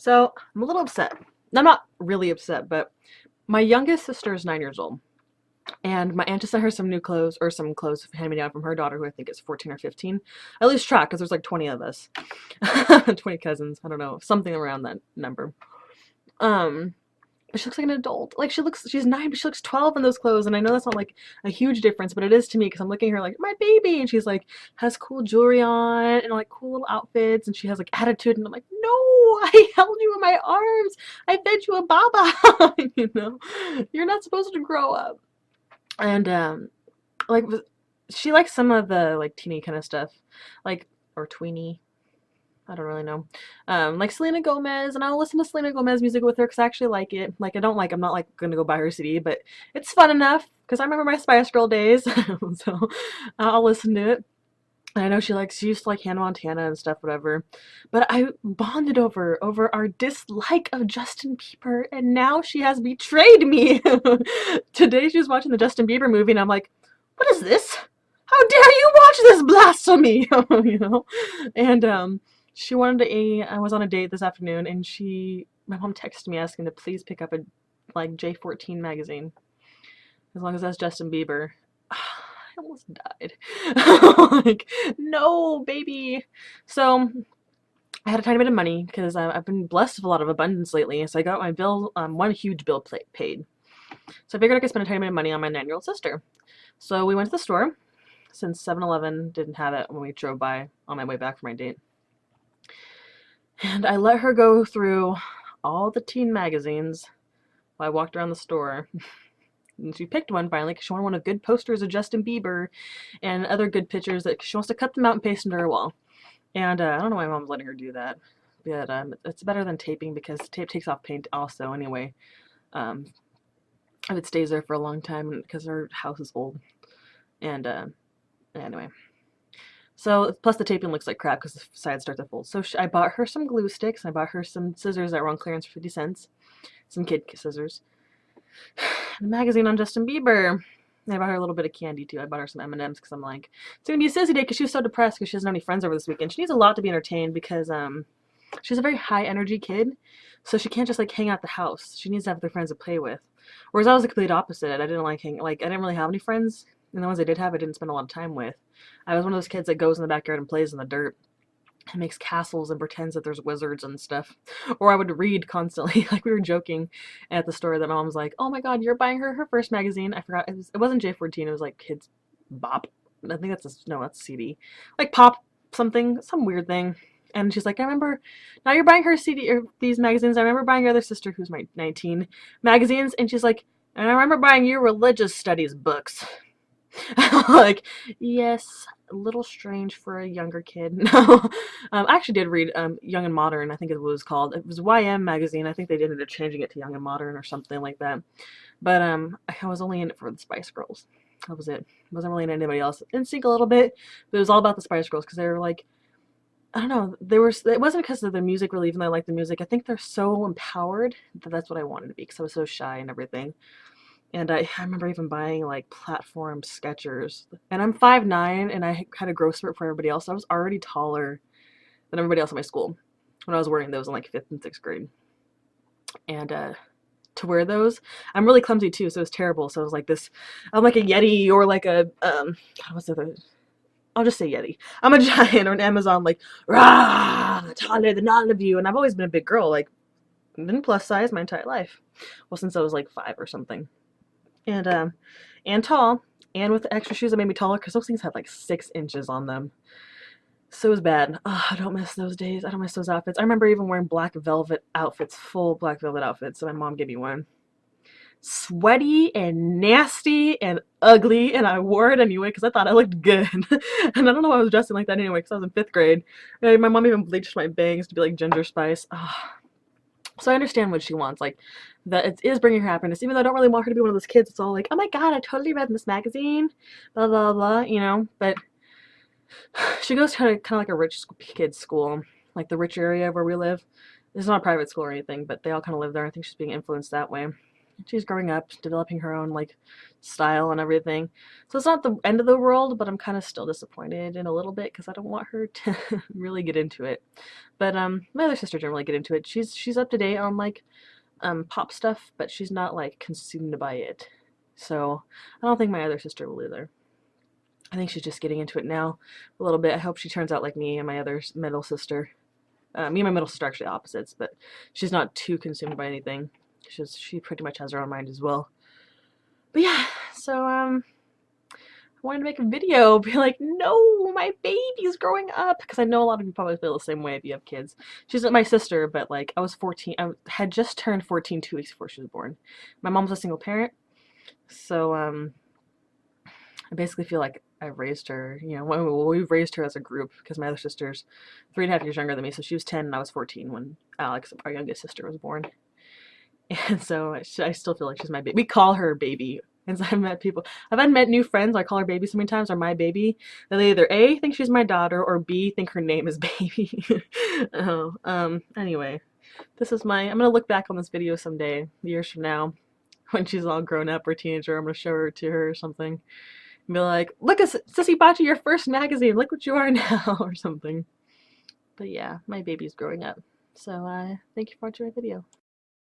So I'm a little upset. I'm not really upset, but my youngest sister is 9 years old, and my aunt just sent her some new clothes or some clothes hand me down from her daughter, who I think is 14 or 15. I lose track because there's like 20 of us, 20 cousins. I don't know, something around that number. Um, but she looks like an adult. Like she's 9, but she looks 12 in those clothes. And I know that's not like a huge difference, but it is to me because I'm looking at her like my baby, and she's like has cool jewelry on and like cool little outfits, and she has like attitude. And I'm like, no, I held you in my arms. I fed you a baba. You're not supposed to grow up. And like she likes some of the like teeny kind of stuff, like or tweeny. I don't really know. Like Selena Gomez, and I'll listen to Selena Gomez music with her because I actually like it. Like I'm not like gonna go buy her CD, but it's fun enough because I remember my Spice Girl days, so I'll listen to it. And I know she used to like Hannah Montana and stuff, whatever. But I bonded over our dislike of Justin Bieber, and now she has betrayed me. Today she was watching the Justin Bieber movie, and I'm like, what is this? How dare you watch this blasphemy? And she wanted to. I was on a date this afternoon, and my mom texted me asking to please pick up a like J14 magazine, as long as that's Justin Bieber. I almost died. Like, no, baby. So I had a tiny bit of money because I've been blessed with a lot of abundance lately. So I got my bill, one huge bill paid. So I figured I could spend a tiny bit of money on my 9-year-old sister. So we went to the store, since 7-Eleven didn't have it when we drove by on my way back from my date. And I let her go through all the teen magazines while I walked around the store. And she picked one finally because she wanted one of good posters of Justin Bieber and other good pictures that she wants to cut them out and paste into her wall. And I don't know why mom's letting her do that, but it's better than taping because tape takes off paint also anyway. If it stays there for a long time because her house is old. And anyway. So, plus the taping looks like crap because the sides start to fold. So I bought her some glue sticks. I bought her some scissors that were on clearance for 50 cents. Some kid scissors. A magazine on Justin Bieber. I bought her a little bit of candy too. I bought her some M&Ms because I'm like, it's gonna be a sissy day because she was so depressed because she doesn't have any friends over this weekend. She needs a lot to be entertained because she's a very high energy kid, so she can't just like hang out the house. She needs to have other friends to play with. Whereas I was the complete opposite. I didn't I didn't really have any friends, and the ones I did have, I didn't spend a lot of time with. I was one of those kids that goes in the backyard and plays in the dirt and makes castles and pretends that there's wizards and stuff. Or I would read constantly. Like we were joking at the store that my mom was like, "Oh my God, you're buying her first magazine." I forgot it wasn't J14. It was like Kids Bop. I think that's that's CD. Like Pop something, some weird thing. And she's like, "I remember. Now you're buying her CD or these magazines. I remember buying your other sister, who's my 19, magazines." And she's like, "And I remember buying your religious studies books." Like, yes, a little strange for a younger kid. No, I actually did read Young and Modern. I think it was called. It was YM magazine. I think they ended up changing it to Young and Modern or something like that. But I was only in it for the Spice Girls. That was it. Wasn't really in anybody else. NSYNC a little bit, but it was all about the Spice Girls because they were like, I don't know. They were. It wasn't because of the music, really. Even though I like the music, I think they're so empowered that that's what I wanted to be because I was so shy and everything. And I remember even buying like platform Skechers. And I'm 5'9", and I had a growth spurt for everybody else. So I was already taller than everybody else in my school when I was wearing those in like 5th and 6th grade. And to wear those, I'm really clumsy too, so it's terrible. So it was like this, I'm like a Yeti or like a what's the other? I'll just say Yeti. I'm a giant or an Amazon, like rah, taller than all of you. And I've always been a big girl, like been plus size my entire life. Well, since I was like 5 or something. And tall, and with the extra shoes that made me taller because those things had like 6 inches on them. So it was bad. Oh, I don't miss those days. I don't miss those outfits. I remember even wearing black velvet outfits, full black velvet outfits. So my mom gave me one. Sweaty and nasty and ugly, and I wore it anyway because I thought I looked good. And I don't know why I was dressing like that anyway because I was in 5th grade. And my mom even bleached my bangs to be like Ginger Spice. Oh. So I understand what she wants, like, that it is bringing her happiness, even though I don't really want her to be one of those kids. It's all like, oh my God, I totally read this magazine, blah, blah, blah, but she goes to kind of like a rich kid's school, like the rich area where we live. It's not a private school or anything, but they all kind of live there. I think she's being influenced that way. She's growing up, developing her own like style and everything. So it's not the end of the world, but I'm kind of still disappointed in a little bit because I don't want her to really get into it. But my other sister didn't really get into it. She's up to date on like pop stuff, but she's not like consumed by it. So I don't think my other sister will either. I think she's just getting into it now a little bit. I hope she turns out like me and my other middle sister. Me and my middle sister are actually opposites, but she's not too consumed by anything. She pretty much has her own mind as well. But yeah, so I wanted to make a video, be like, no, my baby's growing up, because I know a lot of you probably feel the same way if you have kids. She's my sister, but like I was 14, I had just turned 14 2 weeks before she was born. My mom's a single parent, so I basically feel like I've raised her, you know, we've raised her as a group because my other sister's 3.5 years younger than me, so she was 10 and I was 14 when Alex, our youngest sister, was born. And so I still feel like she's my baby. We call her baby. And so I've met new friends, I call her baby so many times, or my baby. They either A, think she's my daughter, or B, think her name is baby. Anyway, I'm gonna look back on this video someday, years from now, when she's all grown up or teenager. I'm gonna show her to her or something. And be like, look, Sissy bought you your first magazine, look what you are now, or something. But yeah, my baby's growing up. So thank you for watching my video.